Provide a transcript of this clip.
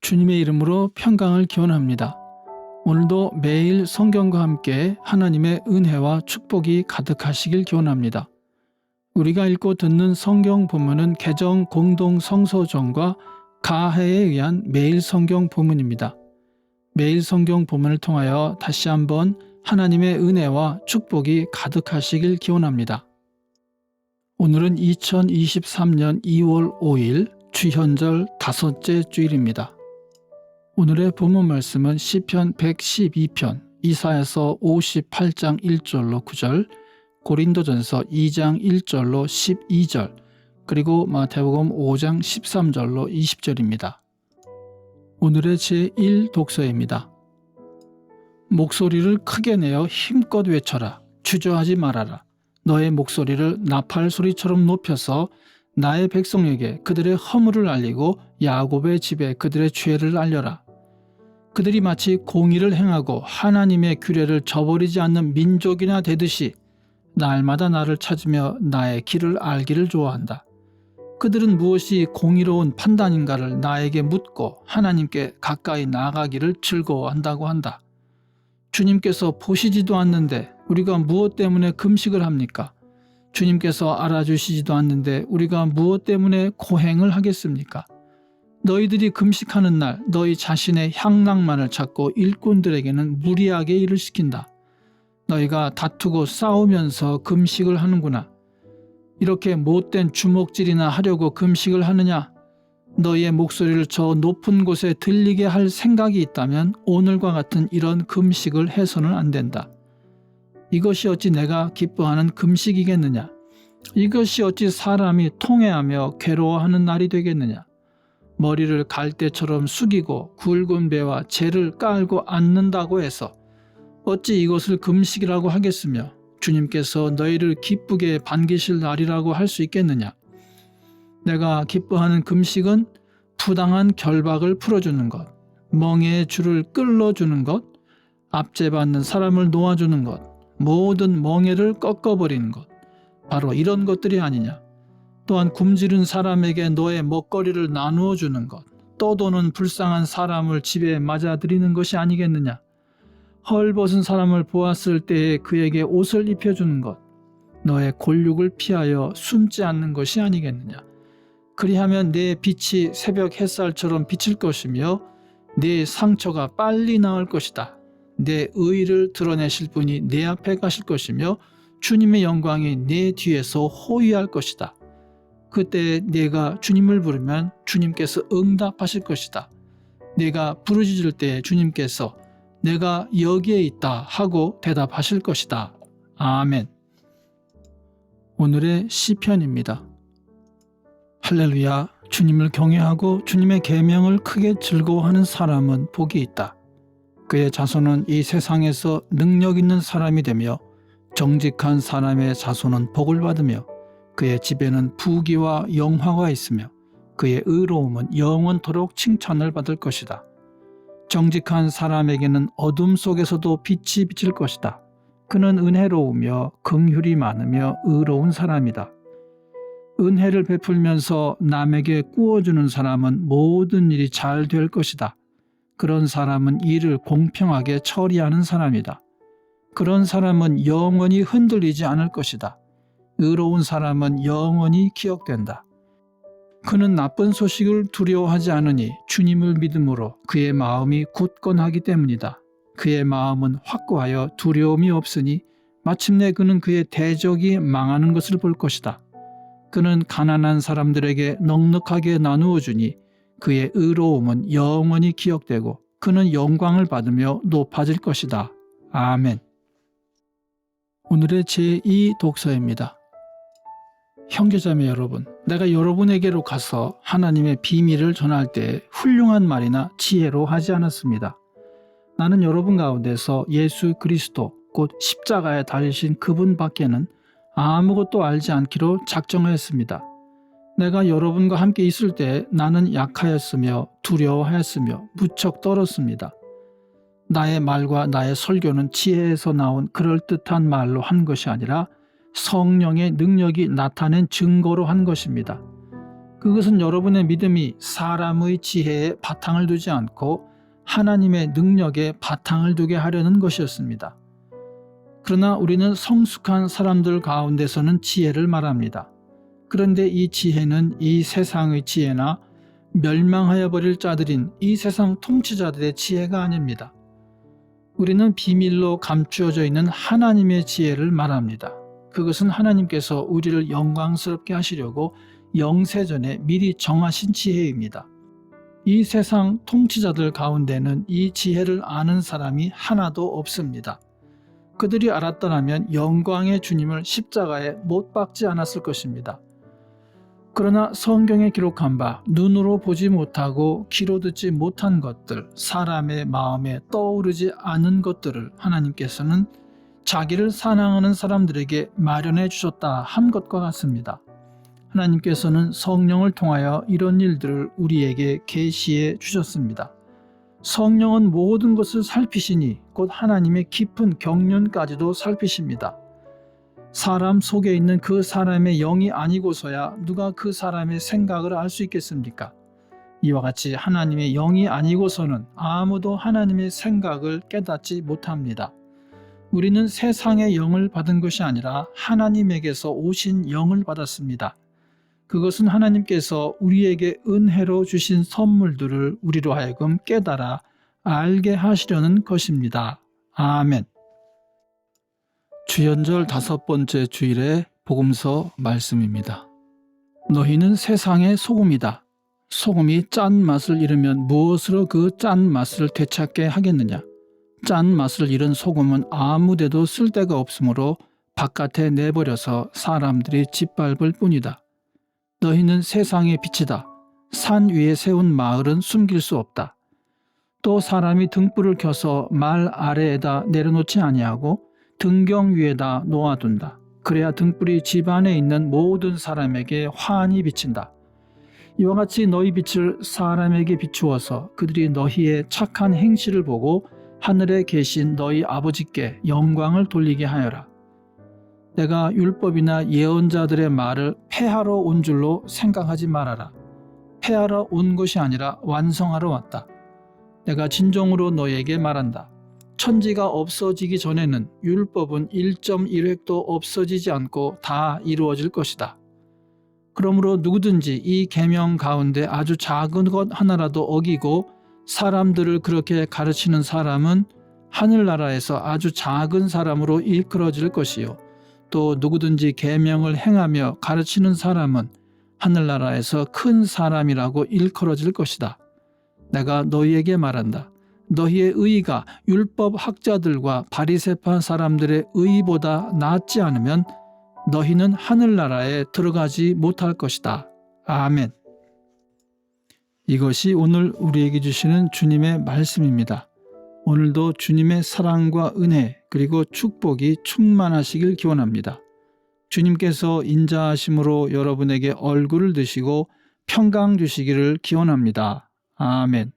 주님의 이름으로 평강을 기원합니다. 오늘도 매일 성경과 함께 하나님의 은혜와 축복이 가득하시길 기원합니다. 우리가 읽고 듣는 성경 본문은 개정 공동 성서전과 가해에 의한 매일 성경 본문입니다. 매일 성경 본문을 통하여 다시 한번 하나님의 은혜와 축복이 가득하시길 기원합니다. 오늘은 2023년 2월 5일 주현절 5째 주일입니다. 오늘의 본문 말씀은 시편 112편, 이사야서 58장 1절로 9절, 고린도전서 2장 1절로 12절, 그리고 마태복음 5장 13절로 20절입니다. 오늘의 제1 독서입니다. 목소리를 크게 내어 힘껏 외쳐라. 주저하지 말아라. 너의 목소리를 나팔 소리처럼 높여서 나의 백성에게 그들의 허물을 알리고 야곱의 집에 그들의 죄를 알려라. 그들이 마치 공의를 행하고 하나님의 규례를 저버리지 않는 민족이나 되듯이 날마다 나를 찾으며 나의 길을 알기를 좋아한다. 그들은 무엇이 공의로운 판단인가를 나에게 묻고 하나님께 가까이 나아가기를 즐거워한다고 한다. 주님께서 보시지도 않는데 우리가 무엇 때문에 금식을 합니까? 주님께서 알아주시지도 않는데 우리가 무엇 때문에 고행을 하겠습니까? 너희들이 금식하는 날 너희 자신의 향락만을 찾고 일꾼들에게는 무리하게 일을 시킨다. 너희가 다투고 싸우면서 금식을 하는구나. 이렇게 못된 주먹질이나 하려고 금식을 하느냐? 너희의 목소리를 저 높은 곳에 들리게 할 생각이 있다면 오늘과 같은 이런 금식을 해서는 안 된다. 이것이 어찌 내가 기뻐하는 금식이겠느냐? 이것이 어찌 사람이 통회하며 괴로워하는 날이 되겠느냐? 머리를 갈대처럼 숙이고 굵은 배와 재를 깔고 앉는다고 해서 어찌 이것을 금식이라고 하겠으며 주님께서 너희를 기쁘게 반기실 날이라고 할 수 있겠느냐? 내가 기뻐하는 금식은 부당한 결박을 풀어주는 것, 멍에의 줄을 끌어주는 것, 압제받는 사람을 놓아주는 것, 모든 멍에를 꺾어버리는 것, 바로 이런 것들이 아니냐? 또한 굶주린 사람에게 너의 먹거리를 나누어 주는 것, 떠도는 불쌍한 사람을 집에 맞아들이는 것이 아니겠느냐? 헐벗은 사람을 보았을 때에 그에게 옷을 입혀주는 것, 너의 골육을 피하여 숨지 않는 것이 아니겠느냐? 그리하면 내 빛이 새벽 햇살처럼 비칠 것이며 내 상처가 빨리 나을 것이다. 내 의를 드러내실 분이 내 앞에 가실 것이며 주님의 영광이 내 뒤에서 호위할 것이다. 그때 내가 주님을 부르면 주님께서 응답하실 것이다. 내가 부르짖을 때 주님께서 내가 여기에 있다 하고 대답하실 것이다. 아멘. 오늘의 시편입니다. 할렐루야. 주님을 경외하고 주님의 계명을 크게 즐거워하는 사람은 복이 있다. 그의 자손은 이 세상에서 능력 있는 사람이 되며 정직한 사람의 자손은 복을 받으며 그의 집에는 부귀와 영화가 있으며 그의 의로움은 영원토록 칭찬을 받을 것이다. 정직한 사람에게는 어둠 속에서도 빛이 비칠 것이다. 그는 은혜로우며 긍휼이 많으며 의로운 사람이다. 은혜를 베풀면서 남에게 꾸어주는 사람은 모든 일이 잘 될 것이다. 그런 사람은 일을 공평하게 처리하는 사람이다. 그런 사람은 영원히 흔들리지 않을 것이다. 의로운 사람은 영원히 기억된다. 그는 나쁜 소식을 두려워하지 않으니 주님을 믿음으로 그의 마음이 굳건하기 때문이다. 그의 마음은 확고하여 두려움이 없으니 마침내 그는 그의 대적이 망하는 것을 볼 것이다. 그는 가난한 사람들에게 넉넉하게 나누어 주니 그의 의로움은 영원히 기억되고 그는 영광을 받으며 높아질 것이다. 아멘. 오늘의 제2 독서입니다. 형제자매 여러분, 내가 여러분에게로 가서 하나님의 비밀을 전할 때 훌륭한 말이나 지혜로 하지 않았습니다. 나는 여러분 가운데서 예수 그리스도 곧 십자가에 달리신 그분 밖에는 아무것도 알지 않기로 작정하였습니다. 내가 여러분과 함께 있을 때 나는 약하였으며 두려워하였으며 무척 떨었습니다. 나의 말과 나의 설교는 지혜에서 나온 그럴듯한 말로 한 것이 아니라 성령의 능력이 나타낸 증거로 한 것입니다. 그것은 여러분의 믿음이 사람의 지혜에 바탕을 두지 않고 하나님의 능력에 바탕을 두게 하려는 것이었습니다. 그러나 우리는 성숙한 사람들 가운데서는 지혜를 말합니다. 그런데 이 지혜는 이 세상의 지혜나 멸망하여 버릴 자들인 이 세상 통치자들의 지혜가 아닙니다. 우리는 비밀로 감추어져 있는 하나님의 지혜를 말합니다. 그것은 하나님께서 우리를 영광스럽게 하시려고 영세전에 미리 정하신 지혜입니다. 이 세상 통치자들 가운데는 이 지혜를 아는 사람이 하나도 없습니다. 그들이 알았더라면 영광의 주님을 십자가에 못 박지 않았을 것입니다. 그러나 성경에 기록한 바 눈으로 보지 못하고 귀로 듣지 못한 것들, 사람의 마음에 떠오르지 않은 것들을 하나님께서는 자기를 사랑하는 사람들에게 마련해 주셨다 한 것과 같습니다. 하나님께서는 성령을 통하여 이런 일들을 우리에게 계시해 주셨습니다. 성령은 모든 것을 살피시니 곧 하나님의 깊은 경륜까지도 살피십니다. 사람 속에 있는 그 사람의 영이 아니고서야 누가 그 사람의 생각을 알 수 있겠습니까? 이와 같이 하나님의 영이 아니고서는 아무도 하나님의 생각을 깨닫지 못합니다. 우리는 세상의 영을 받은 것이 아니라 하나님에게서 오신 영을 받았습니다. 그것은 하나님께서 우리에게 은혜로 주신 선물들을 우리로 하여금 깨달아 알게 하시려는 것입니다. 아멘. 주연절 5번째 주일의 복음서 말씀입니다. 너희는 세상의 소금이다. 소금이 짠 맛을 잃으면 무엇으로 그 짠 맛을 되찾게 하겠느냐? 짠 맛을 잃은 소금은 아무 데도 쓸데가 없으므로 바깥에 내버려서 사람들이 짓밟을 뿐이다. 너희는 세상의 빛이다. 산 위에 세운 마을은 숨길 수 없다. 또 사람이 등불을 켜서 말 아래에다 내려놓지 아니하고 등경 위에다 놓아둔다. 그래야 등불이 집 안에 있는 모든 사람에게 환히 비친다. 이와 같이 너희 빛을 사람에게 비추어서 그들이 너희의 착한 행실을 보고 하늘에 계신 너희 아버지께 영광을 돌리게 하여라. 내가 율법이나 예언자들의 말을 폐하러 온 줄로 생각하지 말아라. 폐하러 온 것이 아니라 완성하러 왔다. 내가 진정으로 너희에게 말한다. 천지가 없어지기 전에는 율법은 1.1획도 없어지지 않고 다 이루어질 것이다. 그러므로 누구든지 이 계명 가운데 아주 작은 것 하나라도 어기고 사람들을 그렇게 가르치는 사람은 하늘나라에서 아주 작은 사람으로 일컬어질 것이요. 또 누구든지 계명을 행하며 가르치는 사람은 하늘나라에서 큰 사람이라고 일컬어질 것이다. 내가 너희에게 말한다. 너희의 의가 율법 학자들과 바리새파 사람들의 의보다 낫지 않으면 너희는 하늘나라에 들어가지 못할 것이다. 아멘. 이것이 오늘 우리에게 주시는 주님의 말씀입니다. 오늘도 주님의 사랑과 은혜 그리고 축복이 충만하시길 기원합니다. 주님께서 인자하심으로 여러분에게 얼굴을 드시고 평강 주시기를 기원합니다. 아멘.